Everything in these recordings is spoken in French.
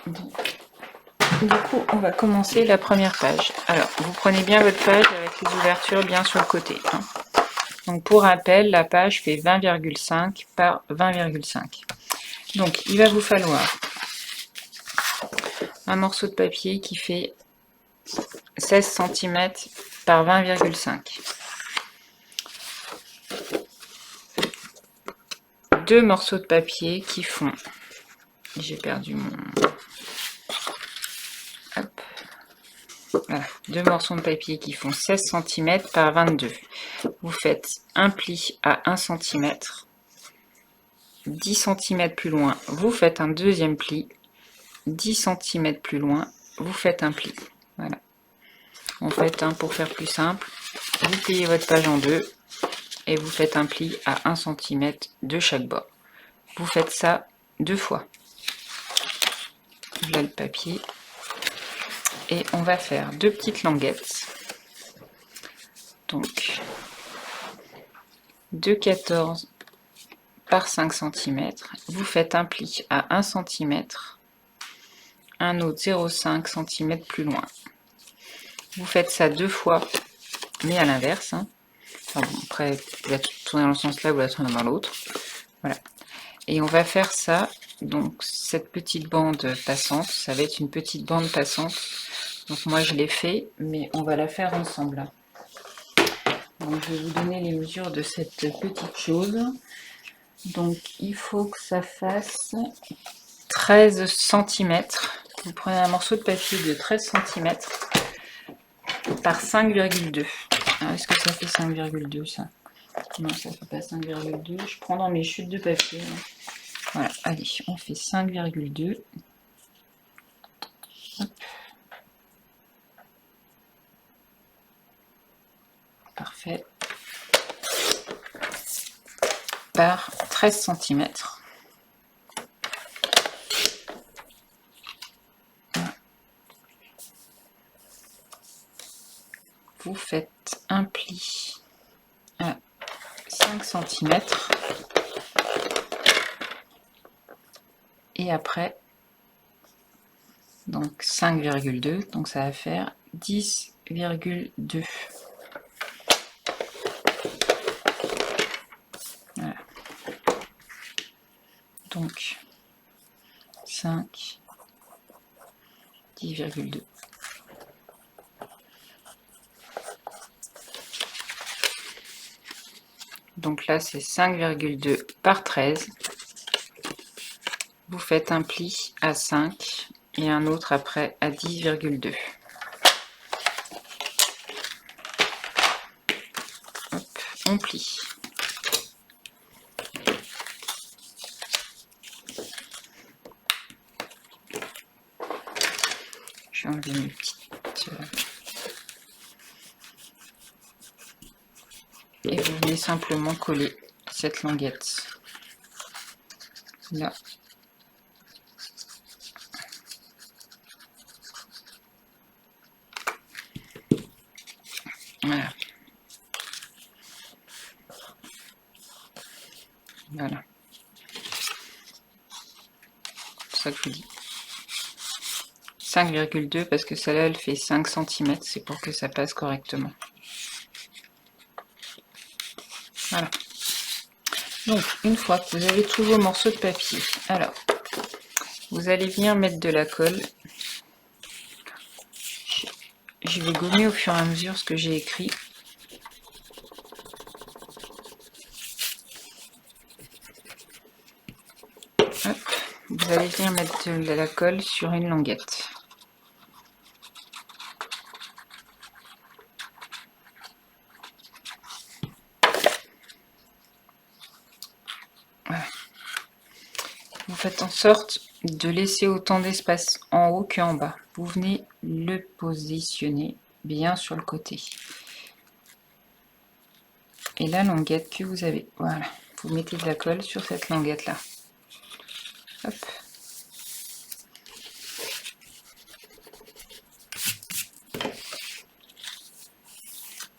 Du coup, on va commencer la première page. Alors, vous prenez bien votre page avec les ouvertures bien sur le côté. Hein. Donc, pour rappel, la page fait 20,5 par 20,5. Donc, il va vous falloir un morceau de papier qui fait 16 cm par 20,5. Deux morceaux de papier qui font... J'ai perdu mon... Hop. Voilà. Deux morceaux de papier qui font 16 cm par 22. Vous faites un pli à 1 cm. 10 cm plus loin, vous faites un deuxième pli. 10 cm plus loin, vous faites un pli. Voilà. En fait, pour faire plus simple, vous pliez votre page en deux et vous faites un pli à 1 cm de chaque bord. Vous faites ça 2 fois. Là le papier. Et on va faire 2 petites languettes. Donc, 2,14 par 5 cm. Vous faites un pli à 1 cm. Un autre 0,5 cm plus loin. Vous faites ça 2 fois, mais à l'inverse. Hein. Enfin bon, après, vous la tournez dans le sens là, vous la tournez dans l'autre. Voilà. Et on va faire ça. Donc, cette petite bande passante, ça va être une petite bande passante. Donc, moi, je l'ai fait, mais on va la faire ensemble. Donc, je vais vous donner les mesures de cette petite chose. Donc, il faut que ça fasse 13 cm. Vous prenez un morceau de papier de 13 cm par 5,2. Est-ce que ça fait 5,2 ça? Non, ça fait pas 5,2. Je prends dans mes chutes de papier. Voilà, allez, on fait 5,2. Parfait. Par 13 cm. Vous faites un pli à 5 cm. Et après, donc 5,2, donc ça va faire 10,2. Voilà. Donc 5, 10,2. Donc là, c'est 5,2 par 13. Vous faites un pli à 5 et un autre après à 10,2. On plie. Je vais enlever mes petites... Et vous venez simplement coller cette languette là. Voilà. Voilà. C'est ça que je vous dis. 5,2 parce que celle-là, elle fait 5 cm. C'est pour que ça passe correctement. Voilà. Donc, une fois que vous avez tous vos morceaux de papier, alors, vous allez venir mettre de la colle. Je vais gommer au fur et à mesure ce que j'ai écrit. Hop. Vous allez venir mettre de la colle sur une languette. Voilà. Vous faites en sorte de laisser autant d'espace en haut qu'en bas. Vous venez le positionner bien sur le côté. Et la languette que vous avez, voilà, vous mettez de la colle sur cette languette là. Hop.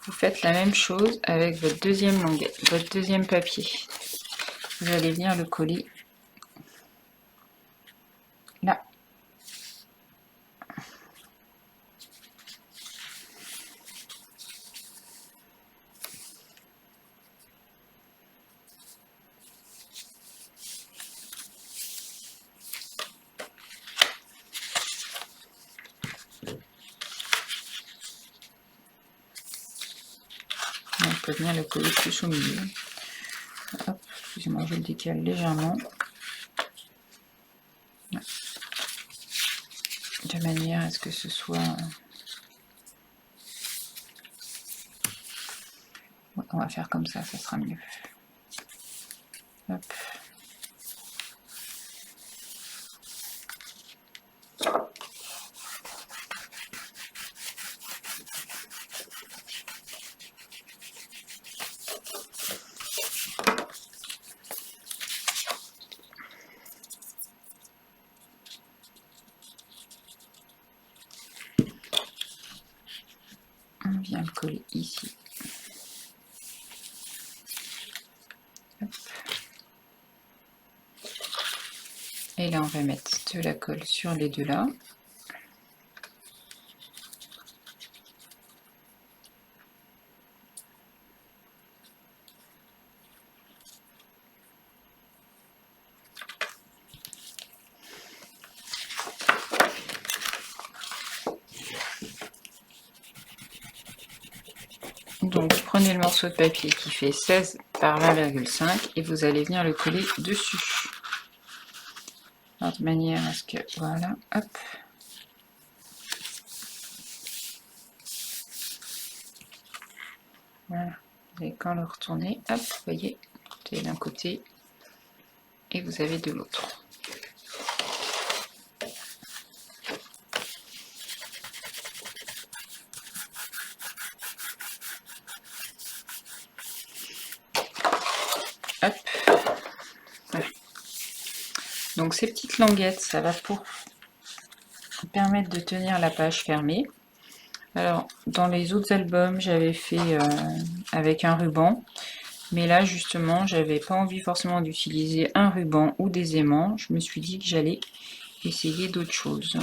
Vous faites la même chose avec votre deuxième languette, votre deuxième papier. Vous allez venir le coller là. souhaite bien le coller plus au milieu. Hop, excusez-moi, je le décale légèrement. De manière à ce que ce soit... Ouais, on va faire comme ça sera mieux. Hop. On vient le coller ici. Hop. Et là, on va mettre de la colle sur les deux là. Donc, prenez le morceau de papier qui fait 16 par 20,5 et vous allez venir le coller dessus. Alors, de manière à ce que, voilà, hop. Voilà. Et quand le retournez, hop, vous voyez, vous avez d'un côté et vous avez de l'autre. Hop. Voilà. Donc ces petites languettes, ça va pour permettre de tenir la page fermée. Alors, dans les autres albums, j'avais fait avec un ruban. Mais là, justement, j'avais pas envie forcément d'utiliser un ruban ou des aimants. Je me suis dit que j'allais essayer d'autres choses.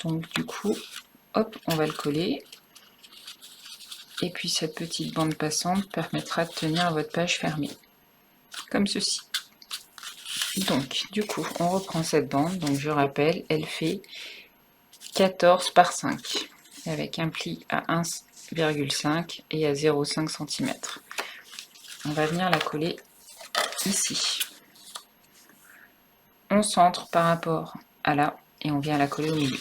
Donc, du coup, hop, on va le coller. Et puis, cette petite bande passante permettra de tenir votre page fermée. Comme ceci. Donc, du coup, on reprend cette bande. Donc, je rappelle, elle fait 14 par 5. Avec un pli à 1,5 et à 0,5 cm. On va venir la coller ici. On centre par rapport à là et on vient la coller au milieu.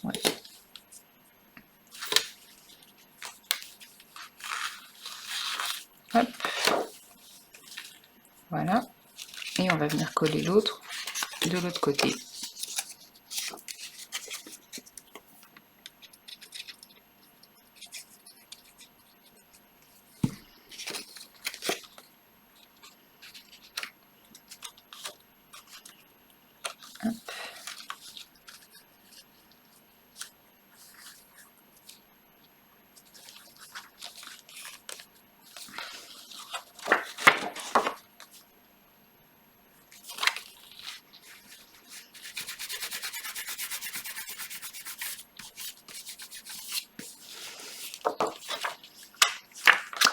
Ouais. Hop. Voilà. Et on va venir coller l'autre de l'autre côté. Hop.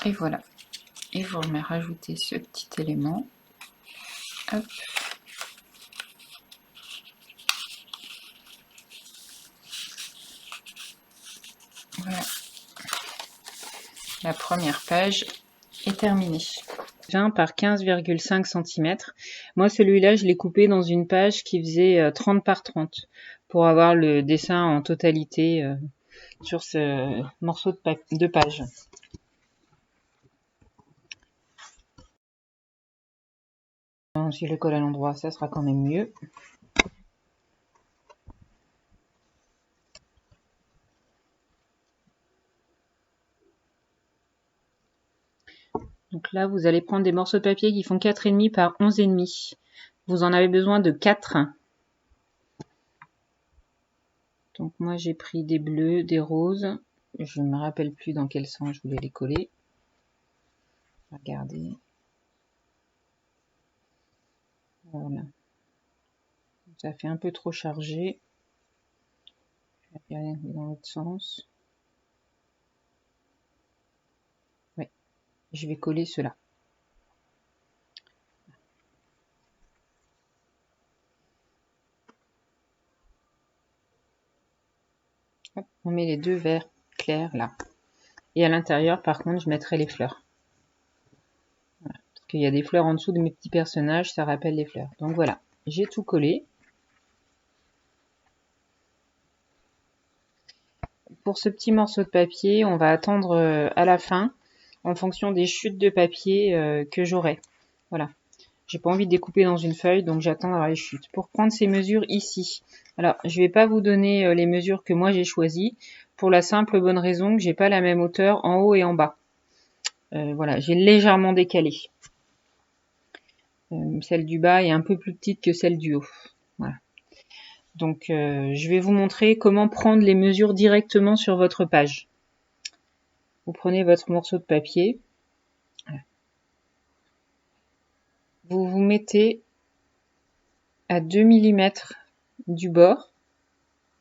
Et voilà. Et vous remettez rajouter ce petit élément. Hop. Voilà. La première page est terminée. 20 par 15,5 cm. Moi, celui-là, je l'ai coupé dans une page qui faisait 30 par 30 pour avoir le dessin en totalité sur ce morceau de page. Si je le colle à l'endroit, ça sera quand même mieux. Donc là, vous allez prendre des morceaux de papier qui font 4,5 par 11,5. Vous en avez besoin de 4. Donc moi, j'ai pris des bleus, des roses. Je ne me rappelle plus dans quel sens je voulais les coller. Regardez. Voilà. Ça fait un peu trop chargé. Je vais regarder dans l'autre sens. Ouais. Je vais coller cela. Hop, on met les deux verts clairs là. Et à l'intérieur, par contre, je mettrai les fleurs. Voilà. Parce qu'il y a des fleurs en dessous de mes petits personnages, ça rappelle les fleurs. Donc voilà, j'ai tout collé. Pour ce petit morceau de papier, on va attendre à la fin, en fonction des chutes de papier que j'aurai. Voilà. J'ai pas envie de découper dans une feuille, donc j'attends d'avoir les chutes. Pour prendre ces mesures ici, alors je vais pas vous donner les mesures que moi j'ai choisies, pour la simple bonne raison que j'ai pas la même hauteur en haut et en bas. Voilà, j'ai légèrement décalé. Celle du bas est un peu plus petite que celle du haut. Voilà. Donc je vais vous montrer comment prendre les mesures directement sur votre page. Vous prenez votre morceau de papier, vous vous mettez à 2 mm du bord,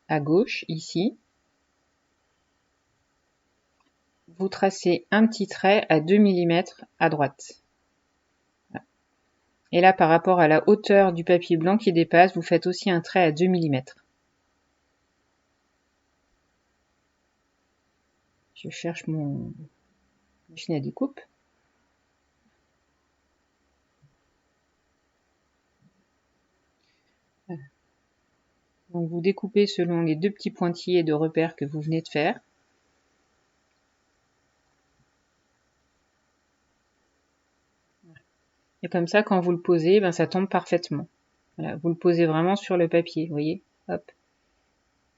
à gauche, ici. Vous tracez un petit trait à 2 mm à droite. Et là, par rapport à la hauteur du papier blanc qui dépasse, vous faites aussi un trait à 2 mm. Je cherche mon machine à découpe. Voilà. Donc vous découpez selon les deux petits pointillés de repère que vous venez de faire. Et comme ça, quand vous le posez, ben, ça tombe parfaitement. Voilà, vous le posez vraiment sur le papier, vous voyez. Hop.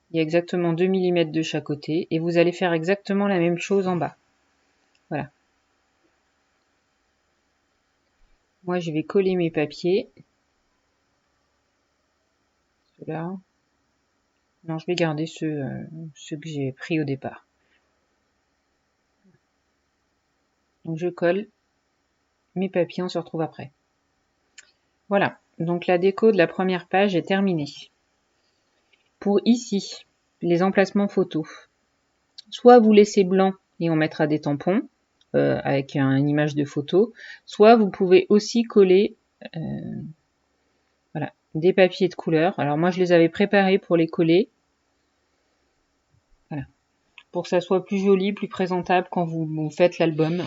Il y a exactement 2 mm de chaque côté. Et vous allez faire exactement la même chose en bas. Voilà. Moi, je vais coller mes papiers. Ceux-là. Non, je vais garder ceux que j'ai pris au départ. Donc je colle mes papiers, on se retrouve après. Voilà, donc la déco de la première page est terminée. Pour ici, les emplacements photos, soit vous laissez blanc et on mettra des tampons avec une image de photo, soit vous pouvez aussi coller voilà, des papiers de couleur. Alors moi je les avais préparés pour les coller. Voilà. Pour que ça soit plus joli, plus présentable quand vous faites l'album.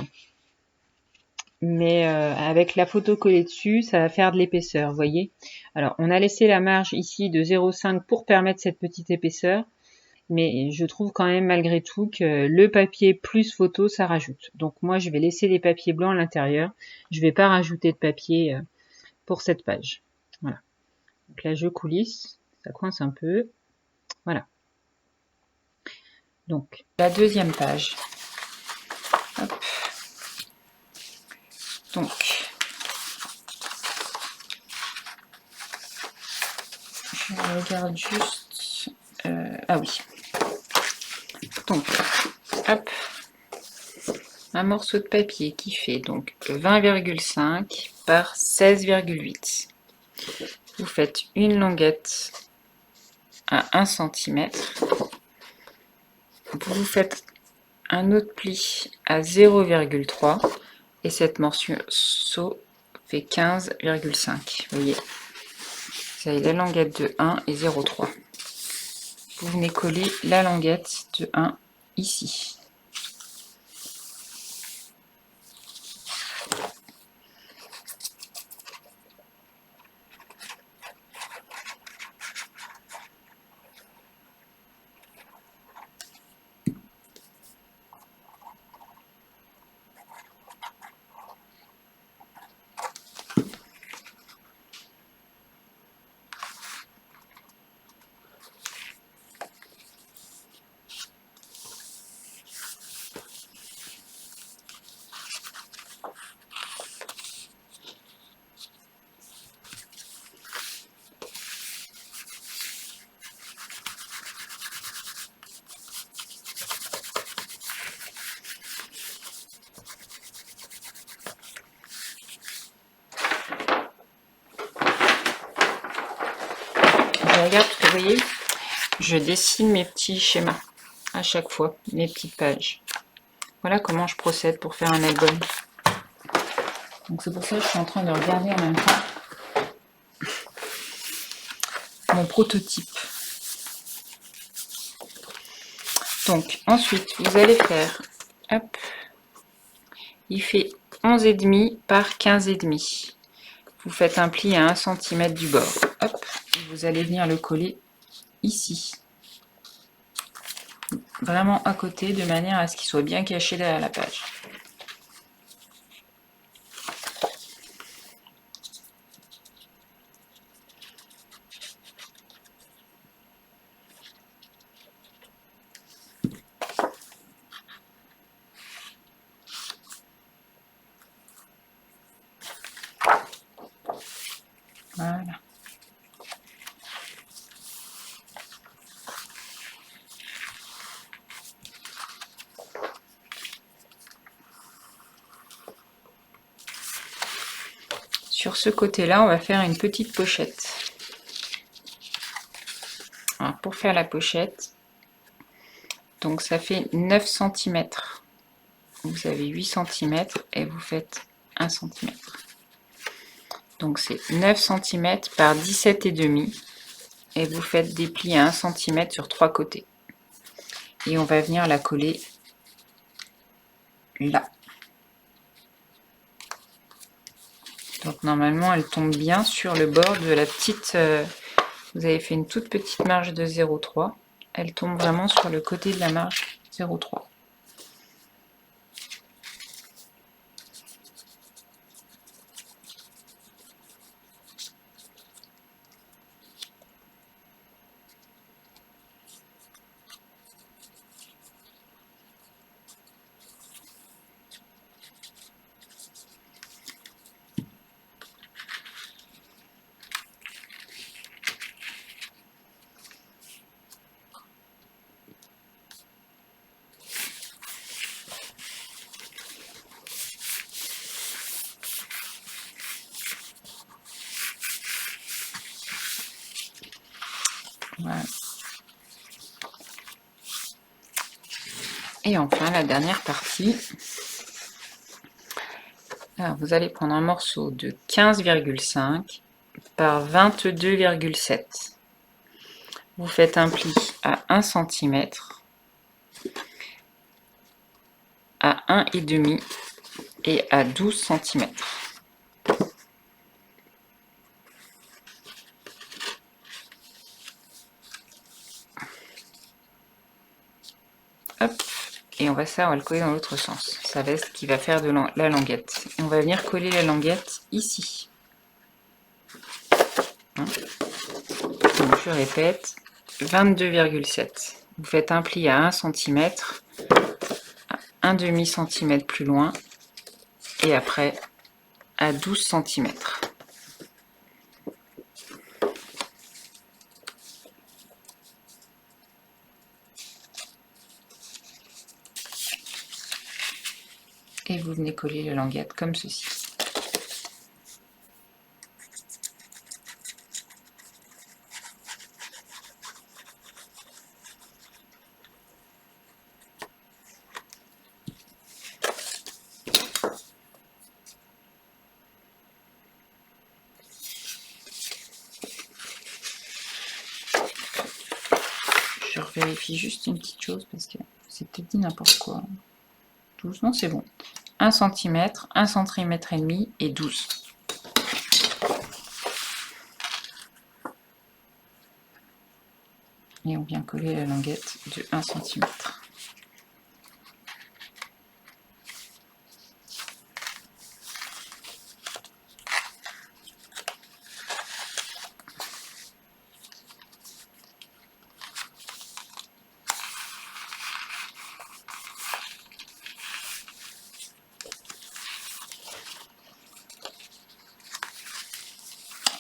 Mais avec la photo collée dessus, ça va faire de l'épaisseur, vous voyez. Alors, on a laissé la marge ici de 0,5 pour permettre cette petite épaisseur, mais je trouve quand même malgré tout que le papier plus photo, ça rajoute. Donc moi, je vais laisser les papiers blancs à l'intérieur. Je vais pas rajouter de papier pour cette page. Voilà. Donc là, je coulisse, ça coince un peu. Voilà. Donc, la deuxième page. Hop. Donc, je regarde juste... ah oui. Donc, hop. Un morceau de papier qui fait donc 20,5 par 16,8. Vous faites une longuette à 1 cm. Vous faites un autre pli à 0,3 et cette morceau fait 15,5. Vous voyez, vous avez la languette de 1 et 0,3. Vous venez coller la languette de 1 ici. voyez, je dessine mes petits schémas à chaque fois, mes petites pages. Voilà comment je procède pour faire un album. Donc c'est pour ça que je suis en train de regarder en même temps mon prototype. Donc ensuite, vous allez faire, hop, il fait 11,5 par 15,5. Vous faites un pli à 1 cm du bord. Hop, vous allez venir le coller ici. Vraiment à côté, de manière à ce qu'il soit bien caché derrière la page. Voilà. Sur ce côté-là, on va faire une petite pochette. Alors, pour faire la pochette, donc ça fait 9 cm. Vous avez 8 cm et vous faites 1 cm. Donc c'est 9 cm par 17,5 et vous faites des plis à 1 cm sur 3 côtés. Et on va venir la coller là. Donc normalement elle tombe bien sur le bord de la petite... vous avez fait une toute petite marge de 0,3. Elle tombe vraiment sur le côté de la marge 0,3. Voilà. Et enfin la dernière partie. Alors, vous allez prendre un morceau de 15,5 par 22,7. Vous faites un pli à 1 cm, à 1,5 et à 12 cm. Hop, et on va le coller dans l'autre sens. Ça va être ce qui va faire de la languette. Et on va venir coller la languette ici. Hein, donc je répète, 22,7. Vous faites un pli à 1 cm, à 1,5 cm plus loin, et après à 12 cm. Et vous venez coller la languette comme ceci. Je vérifie juste une petite chose parce que c'est peut-être dit n'importe quoi. 12, non c'est bon. 1 cm, 1 cm et demi et 12. Et on vient coller la languette de 1 cm.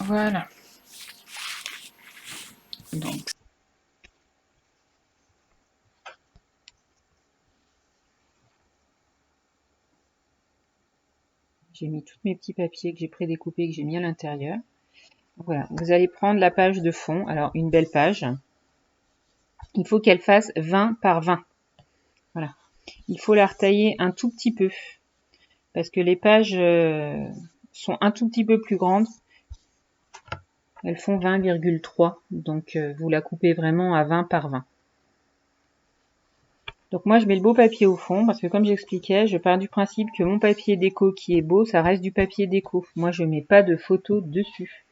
Voilà. Donc, j'ai mis tous mes petits papiers que j'ai prédécoupés, que j'ai mis à l'intérieur. Voilà, vous allez prendre la page de fond, alors une belle page. Il faut qu'elle fasse 20 par 20. Voilà. Il faut la retailler un tout petit peu, parce que les pages sont un tout petit peu plus grandes. Elles font 20,3, donc vous la coupez vraiment à 20 par 20. Donc moi je mets le beau papier au fond, parce que comme j'expliquais, je pars du principe que mon papier déco qui est beau, ça reste du papier déco. Moi je mets pas de photos dessus.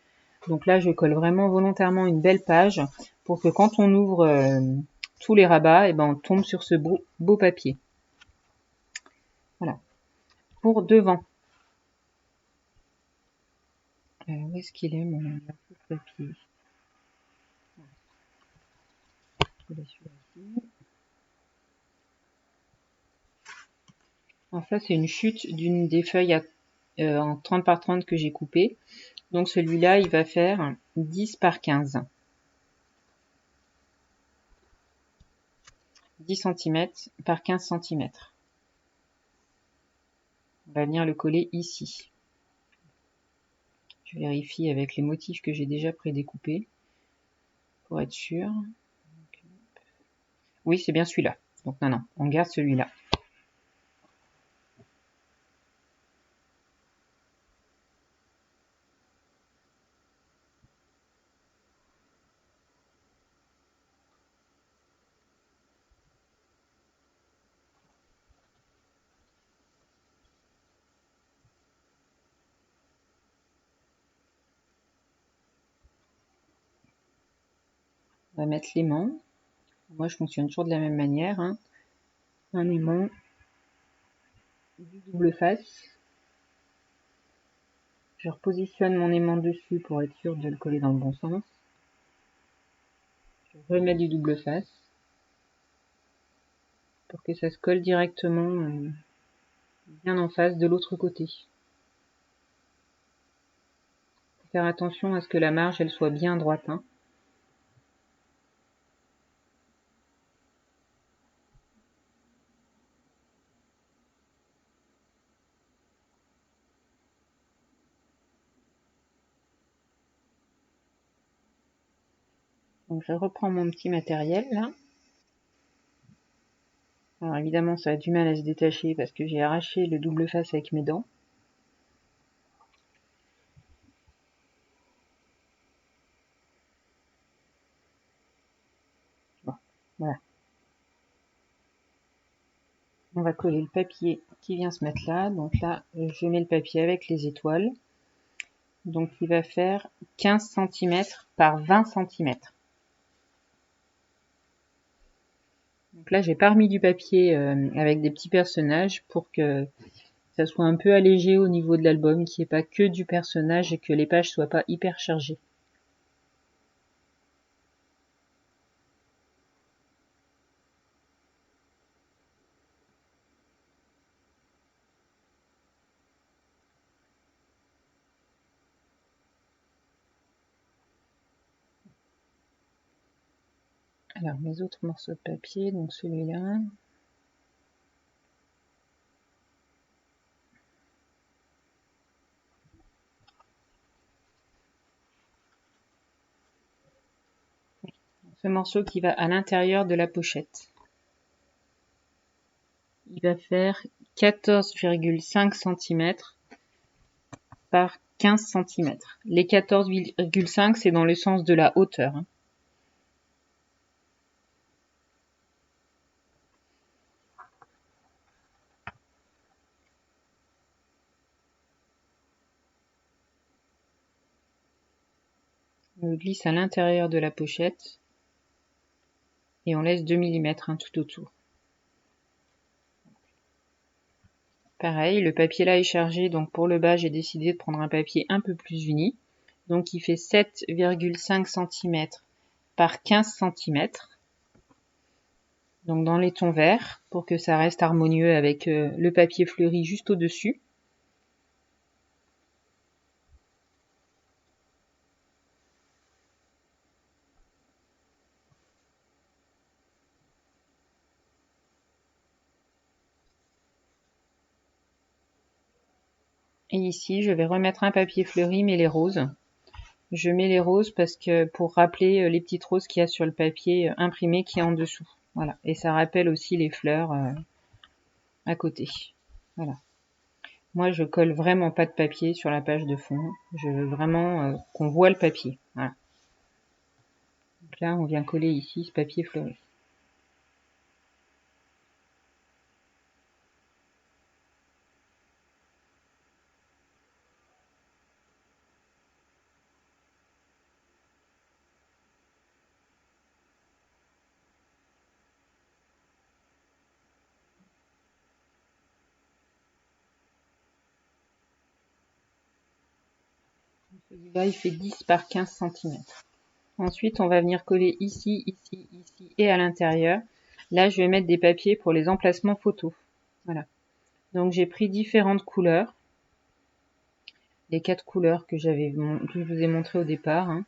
Donc là je colle vraiment volontairement une belle page, pour que quand on ouvre tous les rabats, et ben on tombe sur ce beau papier. Voilà. Pour devant. Où est-ce qu'il est mon papier? Alors ça c'est une chute d'une des feuilles en 30 par 30 que j'ai coupé. Donc celui-là il va faire 10 par 15. 10 cm par 15 cm. On va venir le coller ici. Je vérifie avec les motifs que j'ai déjà prédécoupés pour être sûr. Oui, c'est bien celui-là. Donc non, on garde celui-là. On va mettre l'aimant. Moi, je fonctionne toujours de la même manière. Un aimant, du double face. Je repositionne mon aimant dessus pour être sûr de le coller dans le bon sens. Je remets du double face pour que ça se colle directement bien en face de l'autre côté. Faut faire attention à ce que la marge elle soit bien droite. Donc je reprends mon petit matériel là. Alors évidemment ça a du mal à se détacher parce que j'ai arraché le double face avec mes dents. Bon, voilà. On va coller le papier qui vient se mettre là. Donc là, je mets le papier avec les étoiles. Donc il va faire 15 cm par 20 cm. Donc là, j'ai pas remis du papier avec des petits personnages pour que ça soit un peu allégé au niveau de l'album, qu'il n'y ait pas que du personnage et que les pages soient pas hyper chargées. Alors mes autres morceaux de papier, donc celui-là. Ce morceau qui va à l'intérieur de la pochette. Il va faire 14,5 cm par 15 cm. Les 14,5 c'est dans le sens de la hauteur. On le glisse à l'intérieur de la pochette et on laisse 2 mm tout autour. Pareil, le papier là est chargé, donc pour le bas j'ai décidé de prendre un papier un peu plus uni. Donc il fait 7,5 cm par 15 cm. Donc dans les tons verts, pour que ça reste harmonieux avec le papier fleuri juste au-dessus. Et ici, je vais remettre un papier fleuri, mais les roses. Je mets les roses parce que pour rappeler les petites roses qu'il y a sur le papier imprimé qui est en dessous. Voilà. Et ça rappelle aussi les fleurs à côté. Voilà. Moi, je colle vraiment pas de papier sur la page de fond. Je veux vraiment qu'on voit le papier. Voilà. Donc là, on vient coller ici ce papier fleuri. Celui-là, il fait 10 par 15 cm. Ensuite, on va venir coller ici, ici, ici et à l'intérieur. Là, je vais mettre des papiers pour les emplacements photos. Voilà. Donc, j'ai pris différentes couleurs. Les 4 couleurs que je vous ai montré au départ. Hein.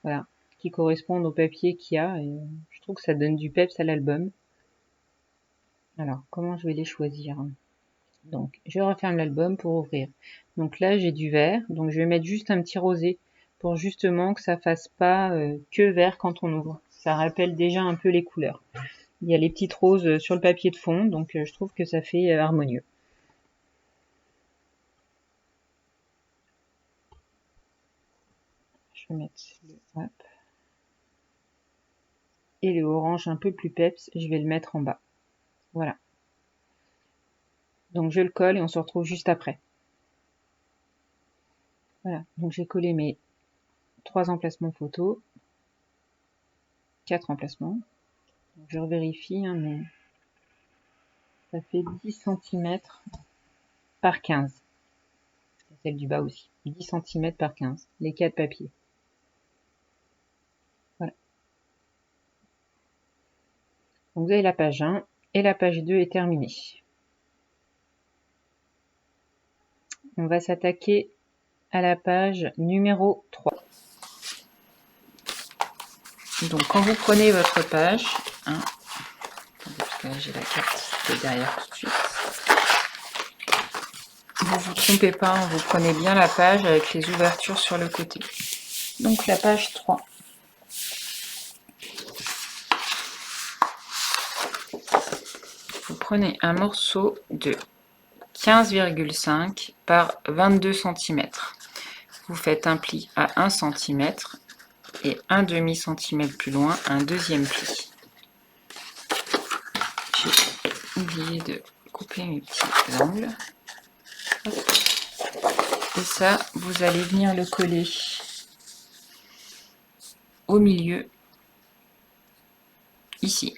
Voilà. Qui correspondent au papier qu'il y a. Et je trouve que ça donne du peps à l'album. Alors, comment je vais les choisir? Donc, je referme l'album pour ouvrir. Donc là, j'ai du vert. Donc, je vais mettre juste un petit rosé pour justement que ça fasse pas que vert quand on ouvre. Ça rappelle déjà un peu les couleurs. Il y a les petites roses sur le papier de fond, donc je trouve que ça fait harmonieux. Je vais mettre le hop. Et le orange un peu plus peps, je vais le mettre en bas. Voilà. Donc je le colle et on se retrouve juste après. Voilà, donc j'ai collé mes 3 emplacements photos, 4 emplacements. Donc je revérifie, hein, mais ça fait 10 cm par 15. Celle du bas aussi. 10 cm par 15, les 4 papiers. Voilà. Donc vous avez la page 1 et la page 2 est terminée. On va s'attaquer à la page numéro 3. Donc quand vous prenez votre page, hein, attendez, parce que là j'ai la carte qui est derrière tout de suite. Vous vous trompez pas, hein, vous prenez bien la page avec les ouvertures sur le côté. Donc la page 3. Vous prenez un morceau de 15,5 par 22 cm. Vous faites un pli à 1 cm et un demi centimètre plus loin, un deuxième pli. J'ai oublié de couper mes petits angles. Et ça, vous allez venir le coller au milieu, ici.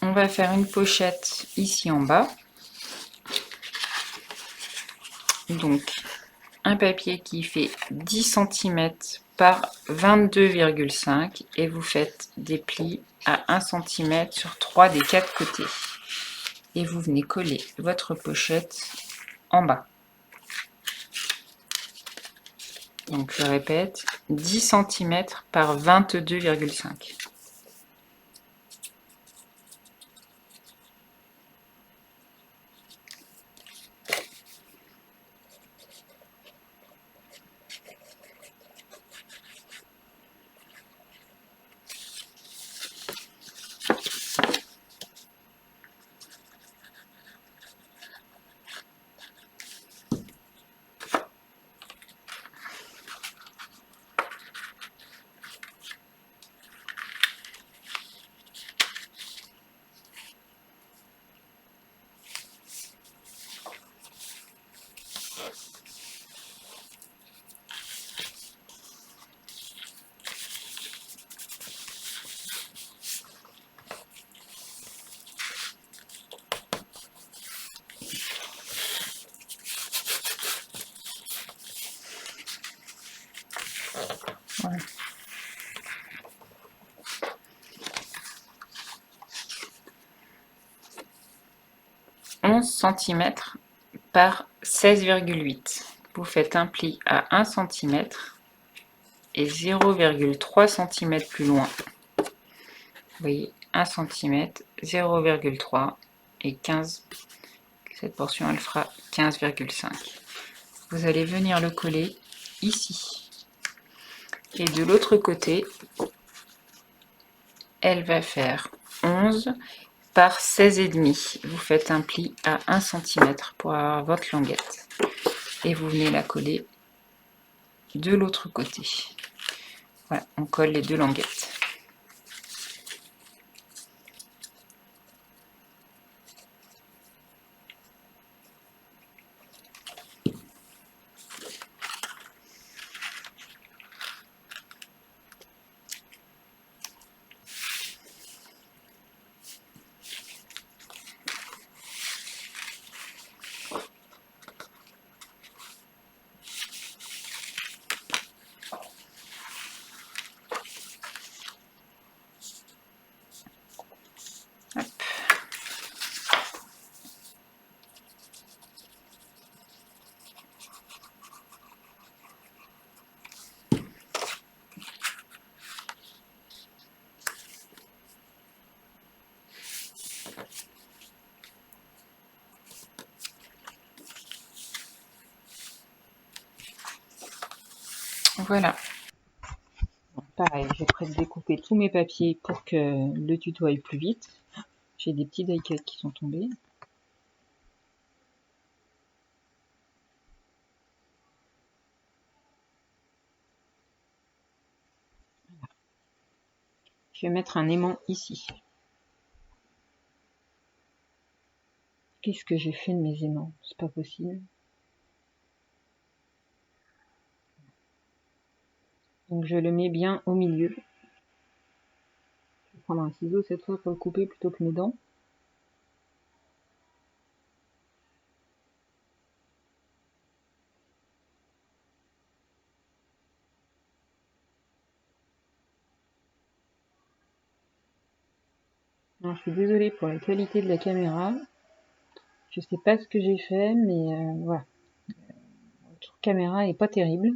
On va faire une pochette ici en bas. Donc, un papier qui fait 10 cm par 22,5 et vous faites des plis à 1 cm sur 3 des 4 côtés. Et vous venez coller votre pochette en bas. Donc, je répète, 10 cm par 22,5. Voilà. cm par 16,8. Vous faites un pli à 1 cm et 0,3 cm plus loin. Vous voyez, 1 cm, 0,3 et 15. Cette portion, elle fera 15,5. Vous allez venir le coller ici. Et de l'autre côté, elle va faire 11 par 16,5. Vous faites un pli à 1 cm pour avoir votre languette. Et vous venez la coller de l'autre côté. Voilà, on colle les deux languettes. Hop. Voilà. Pareil, je prête de découper tous mes papiers pour que le tuto aille plus vite. J'ai des petits die cuts qui sont tombés. Je vais mettre un aimant ici. Qu'est-ce que j'ai fait de mes aimants? C'est pas possible. Donc je le mets bien au milieu. Je vais prendre un ciseau cette fois pour le couper plutôt que mes dents. Alors, je suis désolée pour la qualité de la caméra. Je sais pas ce que j'ai fait, mais voilà. La caméra est pas terrible.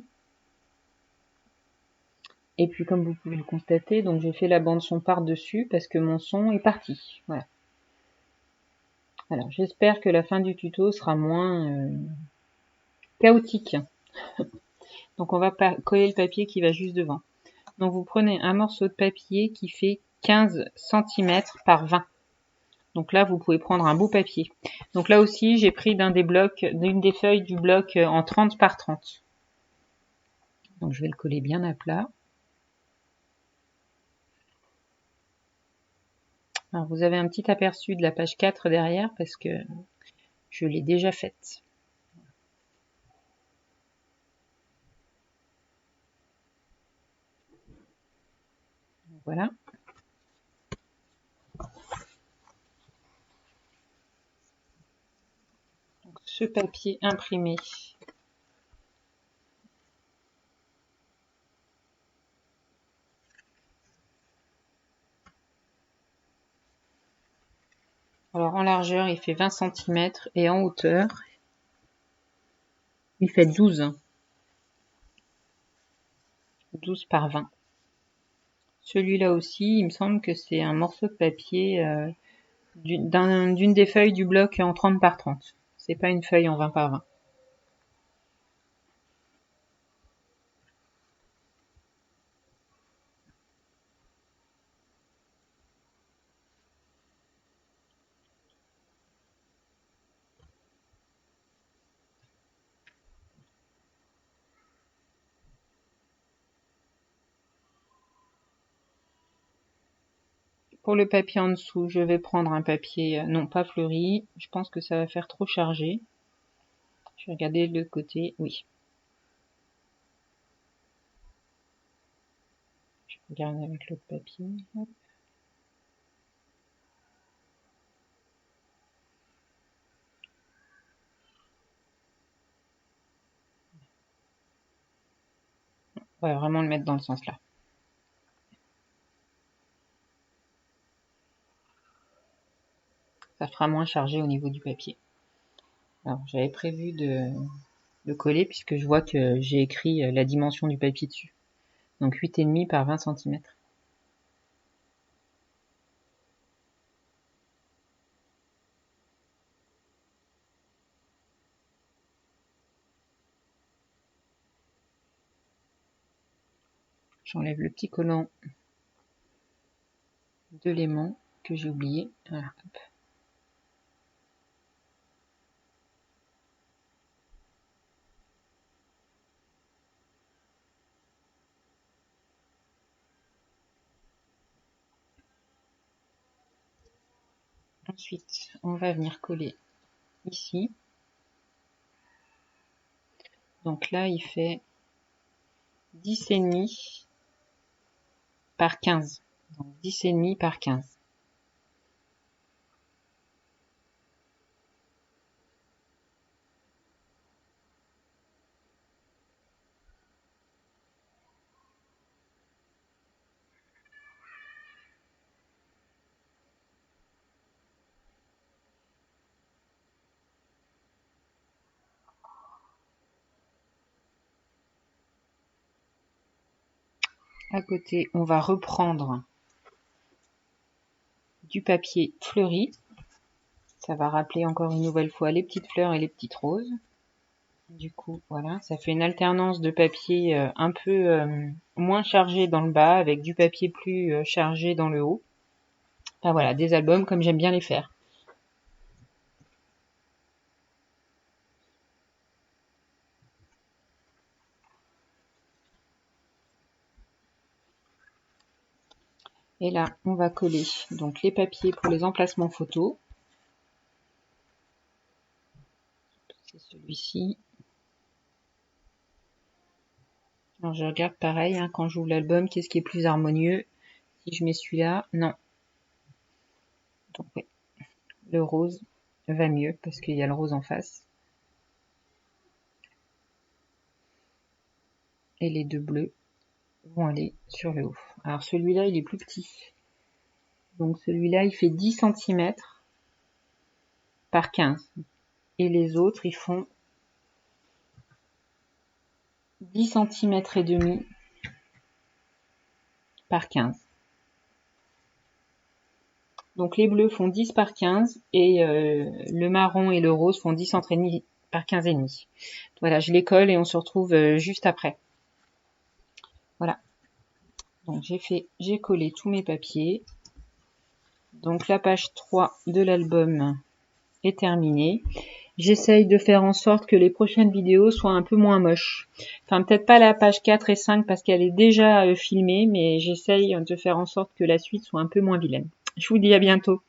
Et puis comme vous pouvez le constater, donc j'ai fait la bande son par-dessus parce que mon son est parti. Voilà. Alors j'espère que la fin du tuto sera moins chaotique. Donc on va coller le papier qui va juste devant. Donc vous prenez un morceau de papier qui fait 15 cm par 20. Donc là vous pouvez prendre un beau papier. Donc là aussi j'ai pris d'une des feuilles du bloc en 30 par 30. Donc je vais le coller bien à plat. Alors vous avez un petit aperçu de la page 4 derrière parce que je l'ai déjà faite. Voilà. Donc, ce papier imprimé. Alors en largeur il fait 20 cm et en hauteur il fait 12. 12 par 20. Celui-là aussi, il me semble que c'est un morceau de papier d'une des feuilles du bloc en 30 par 30. C'est pas une feuille en 20 par 20. Pour le papier en dessous, je vais prendre un papier, non pas fleuri. Je pense que ça va faire trop chargé. Je vais regarder de l'autre côté. Oui. Je regarde avec l'autre papier. Hop. On va vraiment le mettre dans le sens là. Ça fera moins chargé au niveau du papier. Alors j'avais prévu de coller puisque je vois que j'ai écrit la dimension du papier dessus. Donc 8,5 par 20 cm. J'enlève le petit collant de l'aimant que j'ai oublié. Voilà, hop. Ensuite, on va venir coller ici. Donc là, il fait 10,5 par 15. Donc 10,5 par 15. À côté, on va reprendre du papier fleuri. Ça va rappeler encore une nouvelle fois les petites fleurs et les petites roses. Du coup, voilà, ça fait une alternance de papier un peu moins chargé dans le bas avec du papier plus chargé dans le haut. Enfin voilà, des albums comme j'aime bien les faire. Et là, on va coller donc les papiers pour les emplacements photos. C'est celui-ci. Alors je regarde pareil, hein, quand j'ouvre l'album, qu'est-ce qui est plus harmonieux. Si je mets celui-là, non. Donc oui, le rose va mieux parce qu'il y a le rose en face. Et les deux bleus vont aller sur le haut. Alors celui-là, il est plus petit. Donc celui-là, il fait 10 cm par 15. Et les autres, ils font 10 cm et demi par 15. Donc les bleus font 10 par 15 et le marron et le rose font 10 cm par 15 et demi. Voilà, je les colle et on se retrouve juste après. Voilà. Donc j'ai collé tous mes papiers. Donc la page 3 de l'album est terminée. J'essaye de faire en sorte que les prochaines vidéos soient un peu moins moches. Enfin, peut-être pas la page 4 et 5 parce qu'elle est déjà filmée, mais j'essaye de faire en sorte que la suite soit un peu moins vilaine. Je vous dis à bientôt.